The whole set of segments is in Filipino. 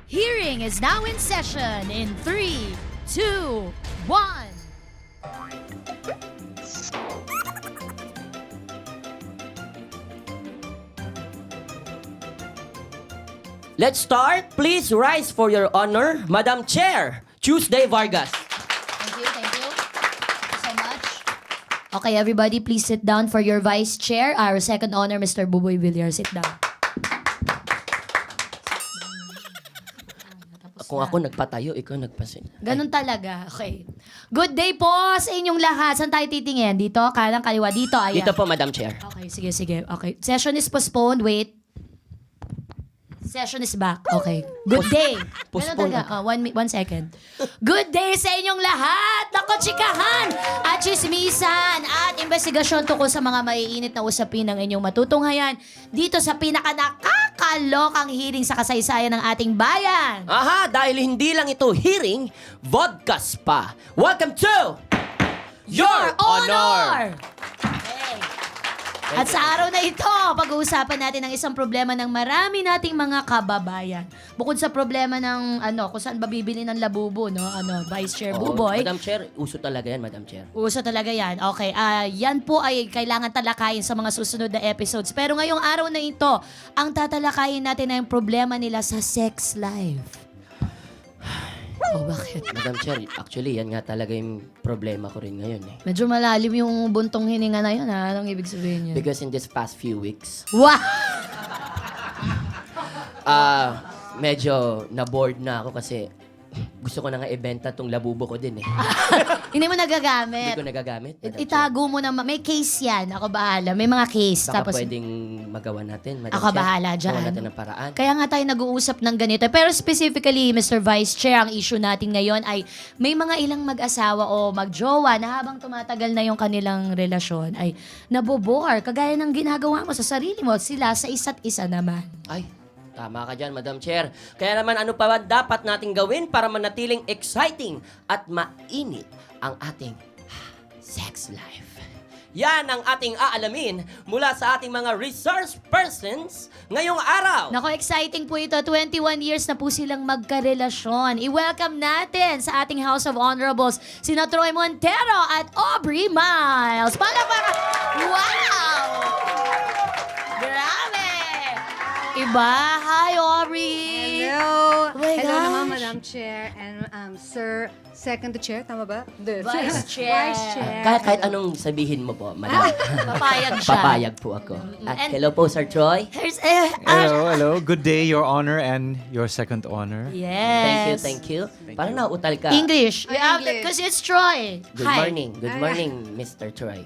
Hearing is now in session in 3, 2, 1. Let's start. Please rise for your honor, Madam Chair, Tuesday Vargas. Thank you so much. Okay, everybody, please sit down for your vice chair. Our second honor, Mr. Buboy Villar. Sit down. Kung ako nagpatayo, ikaw nagpasin. Ganun talaga. Okay. Good day po sa inyong lahat. Saan tayo titingin? Dito? Kanan, kaliwa? Dito? Ayan. Dito po, Madam Chair. Okay, sige. Okay. Session is postponed. Wait. Session is back. Okay. Good day. Postpone. Ganun talaga. One second. Good day sa inyong lahat. Nako, chikahan at chismisan at investigasyon tungkol sa mga maiinit na usapin ng inyong matutunghayan dito sa pinaka-nakakalokang hearing sa kasaysayan ng ating bayan. Aha, dahil hindi lang ito hearing, vodcast pa. Welcome to Your Honor! Okay. At sa araw na ito, pag-uusapan natin ang isang problema ng marami nating mga kababayan. Bukod sa problema ng kung saan ba bibili ng labubo, no? Vice Chair Buboy. Madam Chair, uso talaga yan, Madam Chair. Uso talaga yan. Okay, yan po ay kailangan talakayin sa mga susunod na episodes. Pero ngayong araw na ito, ang tatalakayin natin ay yung problema nila sa sex life. Oh, bakit? Madam Chair, actually, yan nga talaga yung problema ko rin ngayon eh. Medyo malalim yung buntong hininga na yun, ha? Anong ibig sabihin yun? Because in this past few weeks, Wow! medyo na-bored na ako kasi gusto ko na nga ibenta tong labubo ko din eh. Hindi mo nagagamit. Hindi ko nagagamit. Madam Chair. Itago mo na. May case yan. Ako bahala. May mga case. Baka Tapos, pwedeng magawa natin, Madam Ako Chair. bahala dyan. Gawa natin ng paraan. kaya nga tayo nag-uusap ng ganito. Pero specifically, Mr. Vice Chair, ang issue natin ngayon ay may mga ilang mag-asawa o mag-jowa na habang tumatagal na yung kanilang relasyon ay nabobore. Kagaya ng ginagawa mo sa sarili mo, sila sa isa't isa naman. Ay, tama ka dyan, Madam Chair. Kaya naman ano pa ba dapat nating gawin para manatiling exciting at mainit ang ating sex life? Yan ang ating aalamin mula sa ating mga resource persons ngayong araw. Nako, exciting po ito. 21 years na po silang magkarelasyon. I-welcome natin sa ating House of Honorables sina Troy Montero at Aubrey Miles. Palakpakan! Wow! Grabe! Iba. Hi, Aubrey! Hello! Oh my Hello gosh. naman, Madam Chair and Sir, second to chair, tama ba? Vice Chair. Vice Chair. Kahit anong sabihin mo po, Madam. Papayag siya. Papayag po ako. At And- hello po, Sir Troy. Here's, Hello. Good day, Your Honor, and your second honor. Yes. Thank you. Parang nauutal ka. English. English. Because it's Troy. Good Hi. morning. Good morning, Mr. Troy.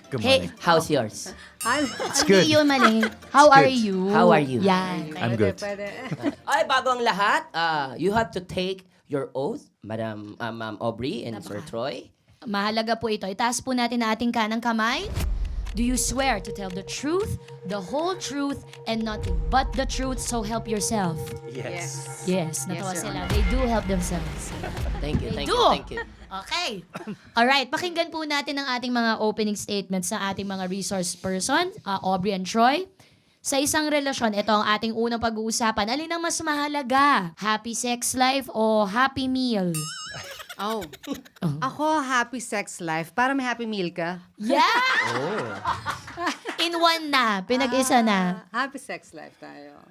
Good Hey. morning. How's yours? It's Hindi good. yun mali. How It's are good. you? How are you? Yan. I'm good. Ay, bago ang lahat, you have to take your oath, Madam Ma'am Aubrey and Sir Troy. Mahalaga po ito. Itaas po natin na ating kanang kamay. Do you swear to tell the truth, the whole truth, and nothing but the truth, so help yourself? Yes. Yes, natawa Yes, Your sila. Honor. They do help themselves. Thank you, They thank do. you, thank you. Okay. Alright, pakinggan po natin ang ating mga opening statements sa ating mga resource person, Aubrey and Troy. Sa isang relasyon, ito ang ating unang pag-uusapan. Alin ang mas mahalaga? Happy sex life o happy meal? Oh. Ako, happy sex life. Para may happy meal ka. Yeah! In one na. Pinag-isa na. Happy sex life tayo.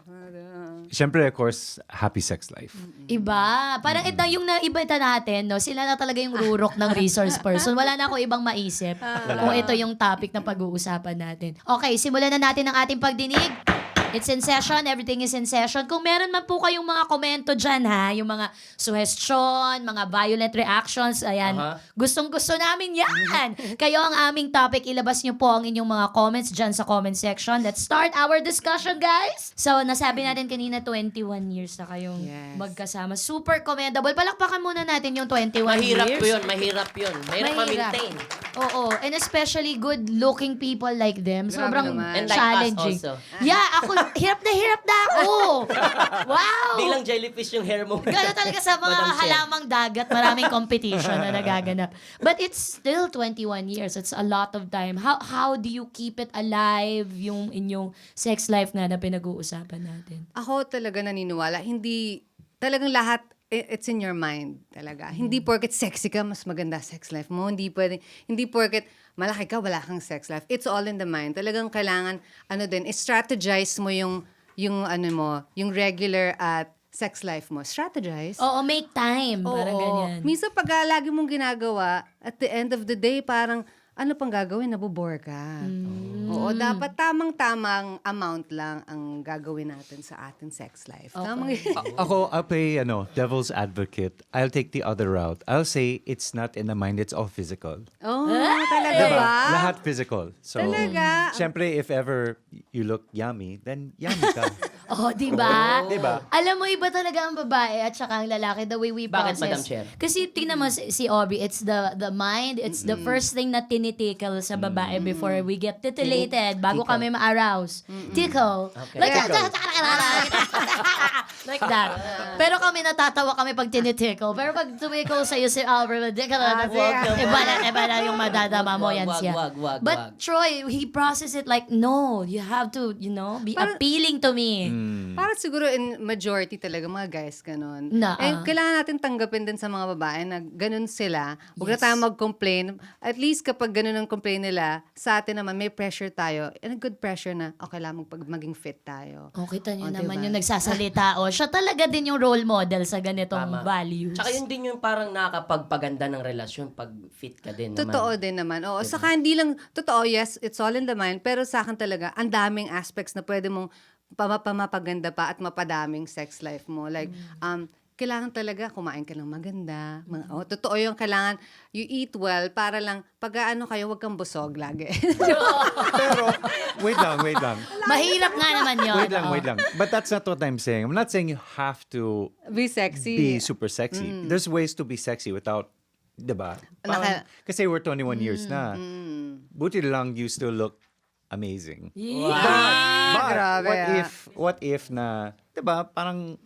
Siyempre, of course, happy sex life. Iba. Parang ito yung naibita natin, no? Sila na talaga yung rurok ng resource person. Wala na ako ibang maisip kung ito yung topic na pag-uusapan natin. Okay, simulan na natin ang ating pagdinig. It's in session. Everything is in session. Kung meron man po kayong mga komento dyan, ha? Yung mga suggestion, mga violent reactions, ayan. Gustong-gusto namin yan. Kayo ang aming topic. Ilabas nyo po ang inyong mga comments dyan sa comment section. Let's start our discussion, guys. So, nasabi natin kanina, 21 years na kayong Yes. magkasama. Super commendable. Palakpakan muna natin yung 21 Mahirap years. po yun, mahirap yun. Mahirap ma-maintain. Oo. And especially good-looking people like them. Grabe Sobrang naman. And like challenging. us also. Yeah, ako, hirap na ako. Wow! Bilang jellyfish yung hair mo. Gano'n talaga sa mga Madam Chair. halamang dagat, maraming competition na nagaganap. But it's still 21 years. It's a lot of time. How do you keep it alive, yung inyong sex life nga na pinag-uusapan natin? Ako talaga naniniwala, hindi talagang lahat, it's in your mind talaga. Hindi porket sexy ka, mas maganda sex life mo. Hindi porket malaki ka, wala kang sex life. It's all in the mind. Talagang kailangan, strategize mo yung regular at sex life mo. Strategize. Oo, make time. Parang ganyan. Minsan pag lagi mong ginagawa, at the end of the day, parang, ano pang gagawin? Nabobore ka. Oo, dapat tamang-tamang amount lang ang gagawin natin sa ating sex life. Tamang Ako, I'll play, devil's advocate. I'll take the other route. I'll say it's not in the mind, it's all physical. talaga Diba? ba? Lahat physical. So, Talaga? syempre, if ever you look yummy, then yummy ka. Oh, di ba? Diba? Alam mo, iba talaga ang babae at saka ang lalaki, the way we Bakit, process. Madam Chair? Kasi tingnan mo si Aubrey, it's the mind, it's the first thing na tinitickle sa babae before we get titillated, bago kami ma-arouse. Tickle. Okay. Like, like that. Pero kami natatawa kami pag tinitickle. Pero pag tumikle sa'yo si Aubrey, iba na yung madadama mo, yan siya. Wag. But Troy, he processed it like, no, you have to, be appealing to me. Parang siguro in majority talaga mga guys ganun. Kailangan natin tanggapin din sa mga babae na ganun sila. Huwag na tayo mag-complain. At least kapag ganun ang complain nila, sa atin naman may pressure tayo. And a good pressure na, okay lang maging fit tayo. Oh, kita niyo Oh, naman diba? yung nagsasalita. Siya talaga din yung role model sa ganitong Tama. values. Tsaka yun din yung parang nakakapagpaganda ng relasyon pag fit ka din naman. Totoo din naman. Oo, saka hindi lang, totoo, yes, it's all in the mind. Pero sa akin talaga, ang daming aspects na pwede mong pamapaganda pa at mapadaming sex life mo. Like, kailangan talaga kumain ka ng maganda. Totoo yung kailangan you eat well para lang pag kayo, wag kang busog lagi. Pero, wait lang. Mahirap nga naman yun. Wait lang. But that's not what I'm saying. I'm not saying you have to Be sexy. be super sexy. There's ways to be sexy without, diba? Parang, kasi we're 21 years na. Buti lang you still look amazing. But Grabe, what if na, diba, parang,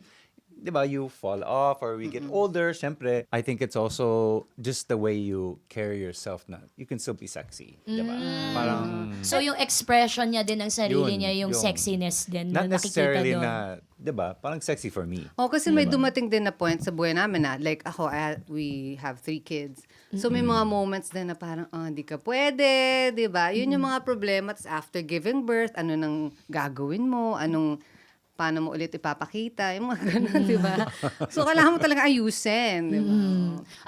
diba, you fall off or we get older, syempre, I think it's also just the way you carry yourself na you can still be sexy. Diba? Parang, So yung expression niya din ng sarili Yun, niya, yung yun. sexiness din not na nakikita necessarily doon. na, diba, parang sexy for me. Kasi may dumating din na point sa buhay namin na, like ako, we have 3 kids. So may mga moments din na parang, hindi ka pwede, di ba? Yun yung mga problema. Tapos after giving birth, ano nang gagawin mo? Paano mo ulit ipapakita? Yung mga ganun, di ba? So kailangan mo talaga ayusin, di ba?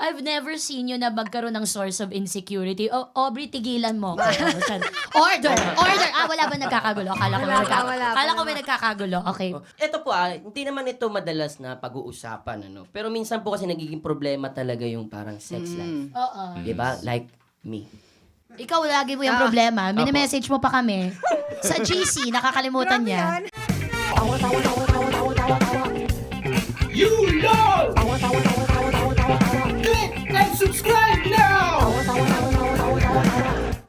I've never seen you na magkaroon ng source of insecurity. Aubrey, tigilan mo. Order! Wala ba nagkakagulo? Kala ko may nagkakagulo. Okay. Ito po hindi naman ito madalas na pag-uusapan, Pero minsan po kasi nagiging problema talaga yung parang sex life. Oo. Diba? Like me. Ikaw lagi mo yung problema. Mini-message mo pa kami. Sa GC, nakakalimutan niya. You know